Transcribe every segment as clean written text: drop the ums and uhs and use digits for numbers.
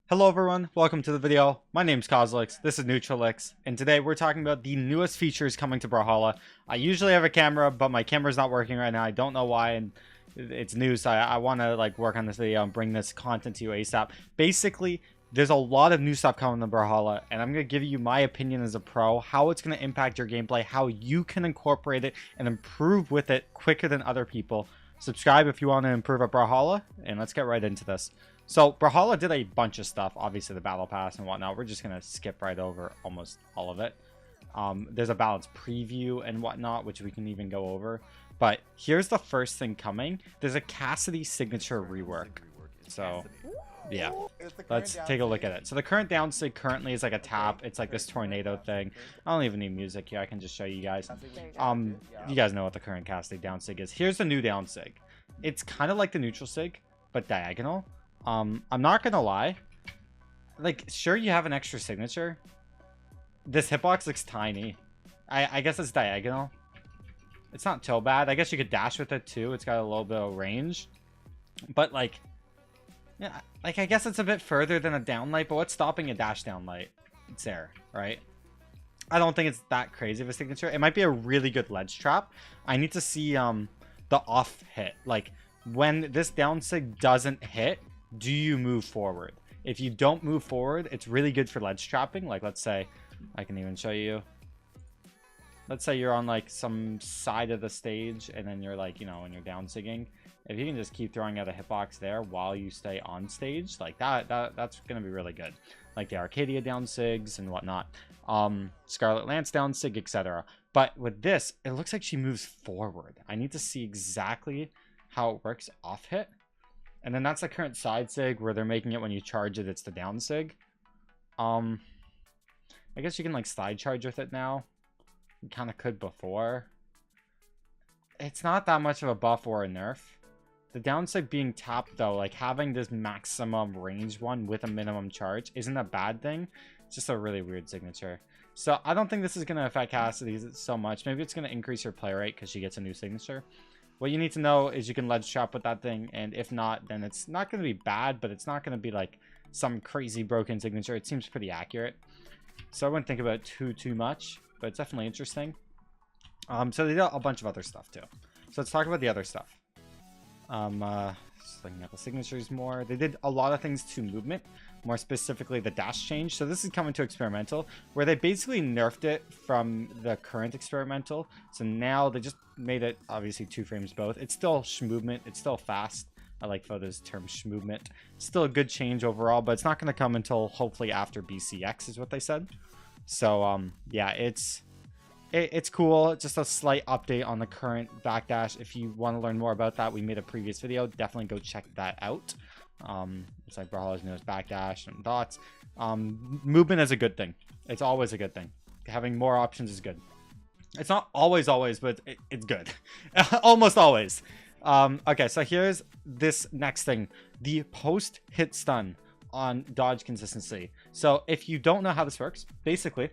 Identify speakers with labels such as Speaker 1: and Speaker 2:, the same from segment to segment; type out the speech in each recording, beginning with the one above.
Speaker 1: Hello everyone, welcome to the video. My name's cosolix, this is Neutralix, and today we're talking about the newest features coming to Brawlhalla. I usually have a camera, but my camera's not working right now. I don't know why, and it's new, so I want to work on this video and bring this content to you ASAP. Basically, there's a lot of new stuff coming to Brawlhalla, and I'm going to give you my opinion as a pro, how it's going to impact your gameplay, how you can incorporate it and improve with it quicker than other people. Subscribe if you want to improve at Brawlhalla, and let's get right into this. So, Brawlhalla did a bunch of stuff, obviously the battle pass and whatnot. We're just going to skip right over almost all of it. There's a balance preview and whatnot, which we can even go over. But here's the first thing coming. There's a Cassidy signature rework. So, yeah. Let's take a look at it. So, the current down sig currently is like a tap. It's like this tornado thing. I don't even need music here. I can just show you guys. You guys know what the current Cassidy down sig is. Here's the new down sig. It's kind of like the neutral sig, but diagonal. I'm not gonna lie, sure, you have an extra signature. This hitbox looks tiny. I guess it's diagonal. It's not too bad. I guess you could dash with it too. It's got a little bit of range, but yeah, I guess it's a bit further than a downlight. But what's stopping a dash downlight? It's there, right? I don't think it's that crazy of a signature. It might be a really good ledge trap. I need to see the off hit. Like when this down sig doesn't hit, do you move forward? If you don't move forward, it's really good for ledge trapping. Like, let's say, I can even show you. Let's say you're on some side of the stage, and then you're when you're down sigging. If you can just keep throwing out a hitbox there while you stay on stage, that's gonna be really good. Like the Arcadia down sigs and whatnot, Scarlet Lance down sig, etc. But with this, it looks like she moves forward. I need to see exactly how it works off hit. And then that's the current side sig where they're making it when you charge it, it's the down sig. I guess you can slide charge with it now. You kind of could before. It's not that much of a buff or a nerf. The down sig being tapped though, having this maximum range one with a minimum charge isn't a bad thing. It's just a really weird signature. So I don't think this is going to affect Cassidy so much. Maybe it's going to increase her play rate because she gets a new signature. What you need to know is you can ledge trap with that thing, and if not, then it's not going to be bad, but it's not going to be some crazy broken signature. It seems pretty accurate. So I wouldn't think about it too much, but it's definitely interesting. So they did a bunch of other stuff too. So let's talk about the other stuff. Just looking at the signatures more. They did a lot of things to movement, more specifically the dash change. So this is coming to experimental, where they basically nerfed it from the current experimental. So now they just made it obviously 2 frames both. It's still movement. It's still fast. I like Photo's term movement. Still a good change overall, but it's not going to come until hopefully after BCX is what they said. So yeah, it's cool. Just a slight update on the current backdash. If you want to learn more about that, we made a previous video. Definitely go check that out. It's like Brawlhalla's newest backdash and thoughts. Movement is a good thing. It's always a good thing. Having more options is good. It's not always, but it's good. Almost always. Okay, so here's this next thing. The post-hit stun on dodge consistency. So if you don't know how this works, basically,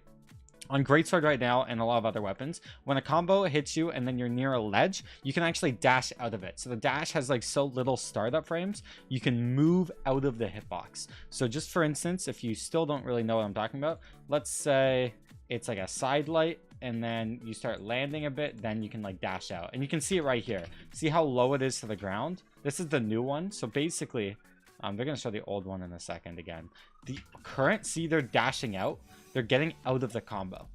Speaker 1: on Greatsword right now and a lot of other weapons, when a combo hits you and then you're near a ledge, you can actually dash out of it. So the dash has so little startup frames, you can move out of the hitbox. So just for instance, if you still don't really know what I'm talking about, let's say it's a side light and then you start landing a bit, then you can dash out. And you can see it right here. See how low it is to the ground? This is the new one. So basically, they're going to show the old one in a second again. The current, see, they're dashing out. They're getting out of the combo.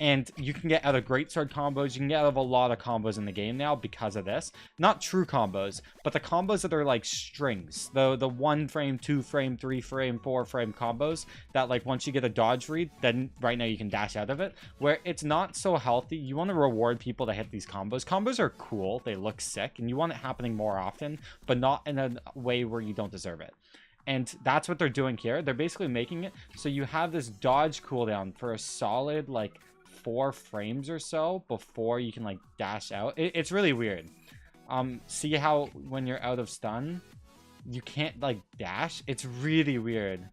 Speaker 1: And you can get out of greatsword combos. You can get out of a lot of combos in the game now because of this. Not true combos, but the combos that are strings. The 1 frame, 2 frame, 3 frame, 4 frame combos that once you get a dodge read, then right now you can dash out of it. Where it's not so healthy. You want to reward people that hit these combos. Combos are cool. They look sick. And you want it happening more often, but not in a way where you don't deserve it. And that's what they're doing here. They're basically making it so you have this dodge cooldown for a solid 4 frames or so before you can dash out. It's really weird. See how when you're out of stun, you can't dash? It's really weird.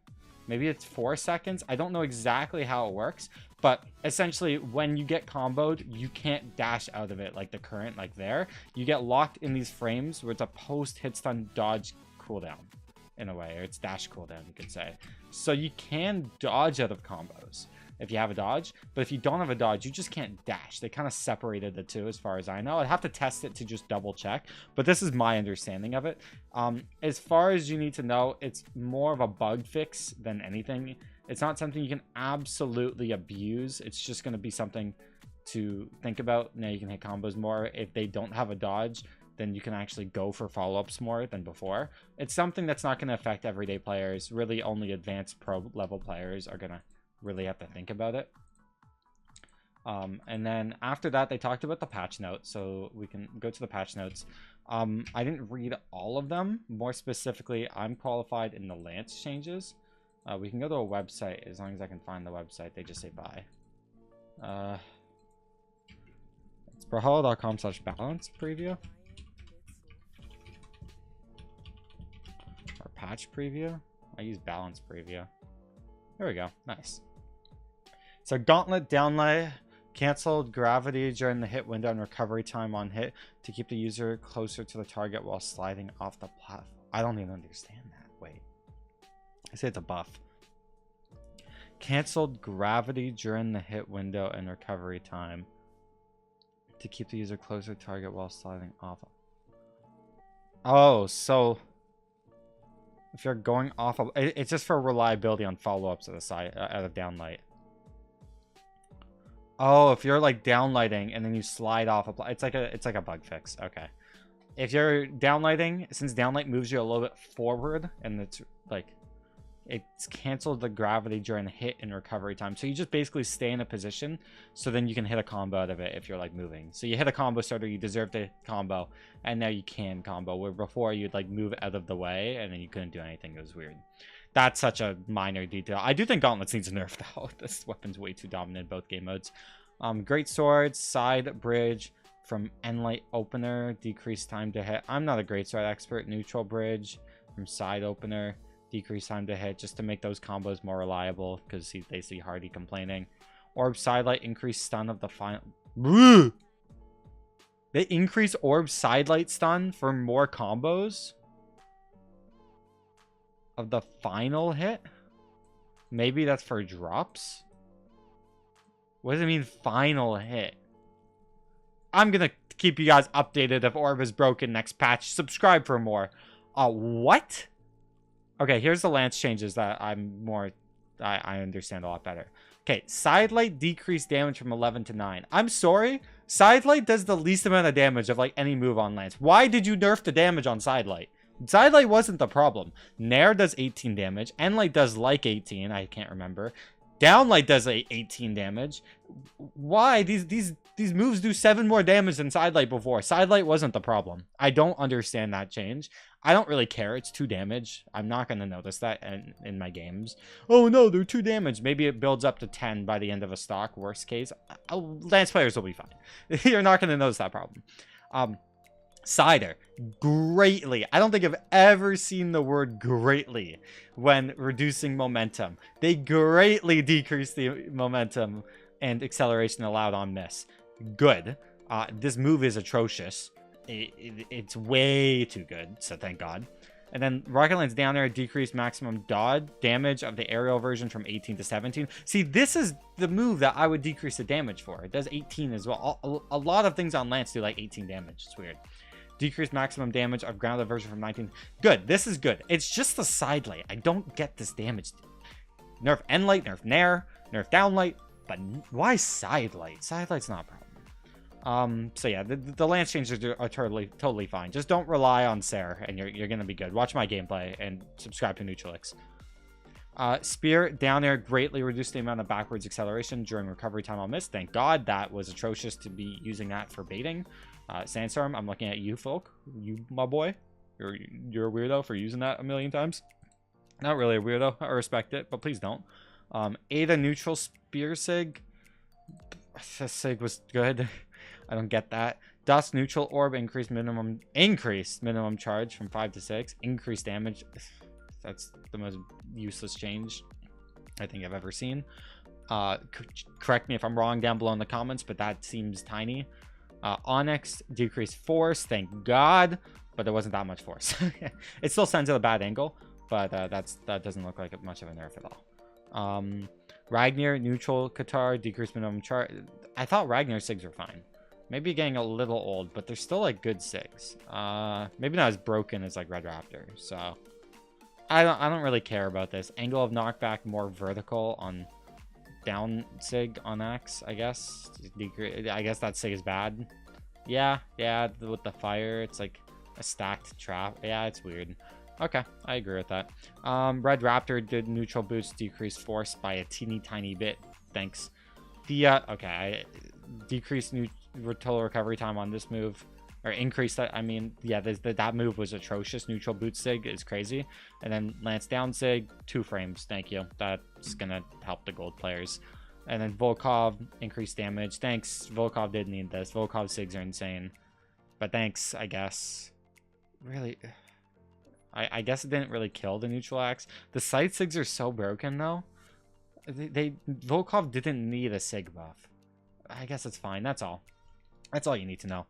Speaker 1: Maybe it's 4 seconds. I don't know exactly how it works, but essentially when you get comboed, you can't dash out of it like the current there. You get locked in these frames where it's a post hit stun dodge cooldown. in a way, or it's dash cooldown, you could say. So you can dodge out of combos if you have a dodge, but if you don't have a dodge, you just can't dash. They kind of separated the two as far as I know. I'd have to test it to just double check, but this is my understanding of it. As far as you need to know, it's more of a bug fix than anything. It's not something you can absolutely abuse. It's just going to be something to think about. Now you can hit combos more. If they don't have a dodge, then you can actually go for follow-ups more than before. It's something that's not going to affect everyday players. Really, only advanced pro level players are going to really have to think about it. And then after that, they talked about the patch notes, so we can go to the patch notes. I didn't read all of them. More specifically, I'm qualified in the Lance changes. We can go to a website as long as I can find the website. They just say bye. It's brawlhalla.com/balance preview. Or patch preview. I use balance preview. There we go. Nice. So gauntlet downlight canceled gravity during the hit window and recovery time on hit to keep the user closer to the target while sliding off the platform. I don't even understand that. Wait. I say it's a buff. Canceled gravity during the hit window and recovery time to keep the user closer to target while sliding off. Oh, so if you're going off of, it's just for reliability on follow-ups at the side at a downlight. Oh, if you're like downlighting and then you slide off a, it's like a bug fix. Okay. If you're downlighting, since downlight moves you a little bit forward and it's like it's canceled the gravity during the hit and recovery time. So you just basically stay in a position so then you can hit a combo out of it if you're like moving. So you hit a combo starter, you deserve to combo, and now you can combo, where before you'd like move out of the way and then you couldn't do anything. It was weird. That's such a minor detail. I do think Gauntlets needs nerfed out. This weapon's way too dominant in both game modes. Great Swords, side bridge from Endlight opener, decreased time to hit. I'm not a Great Sword expert. Neutral bridge from side opener, decreased time to hit, just to make those combos more reliable, because they see Hardy complaining. Orb sidelight, increased stun of the final. They increase orb sidelight stun for more combos of the final hit. Maybe that's for drops. What does it mean, final hit? I'm gonna keep you guys updated if orb is broken next patch. Subscribe for more. What? Okay, here's the lance changes that I understand a lot better. Okay, sidelight decreased damage from 11 to 9. I'm sorry, sidelight does the least amount of damage of like any move on lance. Why did you nerf the damage on sidelight? Sidelight wasn't the problem. Nair does 18 damage. Endlight does like 18. I can't remember. Downlight does 18 damage. Why? These moves do 7 more damage than sidelight before. Sidelight wasn't the problem. I don't understand that change. I don't really care. It's 2 damage. I'm not going to notice that in my games. Oh no, they're 2 damage. Maybe it builds up to 10 by the end of a stock. Worst case, Lance players will be fine. You're not going to notice that problem. Cider, greatly. I don't think I've ever seen the word greatly when reducing momentum. They greatly decrease the momentum and acceleration allowed on miss. Good. This move is atrocious. It's way too good, so thank God. And then Rocket Lance down there, decreased maximum dodge damage of the aerial version from 18 to 17. See, this is the move that I would decrease the damage for. It does 18 as well. A lot of things on Lance do like 18 damage. It's weird. Decreased maximum damage of grounded version from 19. Good. This is good. It's just the sidelight. I don't get this damage. Nerf Endlight, nerf Nair, nerf Downlight. But why sidelight? Sidelight's not a problem. So yeah, the lance changes are totally fine. Just don't rely on Sarah and you're gonna be good. Watch my gameplay and subscribe to Neutralix. Spear down there greatly reduced the amount of backwards acceleration during recovery time on miss. Thank God. That was atrocious to be using that for baiting. Sandstorm, I'm looking at you folk. You, my boy. You're a weirdo for using that a million times. Not really a weirdo. I respect it, but please don't. Ada neutral spear sig. This sig was good. I don't get that. Dust neutral orb increased minimum charge from 5 to 6. Increased damage. That's the most useless change I think I've ever seen. Correct me if I'm wrong down below in the comments, but that seems tiny. Onyx decreased force, thank God, but there wasn't that much force. It still sends at a bad angle. but that doesn't look like much of a nerf at all. Ragnar, neutral Qatar, decrease minimum chart. I thought Ragnar SIGs were fine. Maybe getting a little old, but they're still like good SIGs. Maybe not as broken as like Red Raptor. So I don't really care about this. Angle of knockback more vertical on down SIG on Axe, I guess. I guess that SIG is bad. Yeah, with the fire, it's like a stacked trap. Yeah, it's weird. Okay, I agree with that. Red Raptor did neutral boost decrease force by a teeny tiny bit. Thanks. Okay, I decreased total recovery time on this move, or increase that. I mean, yeah, that move was atrocious. Neutral boot sig is crazy, and then lance down sig 2 frames. Thank you. That's gonna help the gold players. And then Volkov increased damage. Thanks. Volkov did need this. Volkov sigs are insane, but thanks, I guess. Really, I guess it didn't really kill the neutral axe. The side sigs are so broken though. Volkov didn't need a sig buff. I guess it's fine. That's all. That's all you need to know.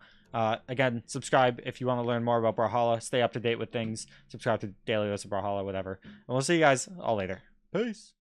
Speaker 1: Again, subscribe if you want to learn more about Brawlhalla. Stay up to date with things. Subscribe to Daily Dose of Brawlhalla, whatever. And we'll see you guys all later. Peace.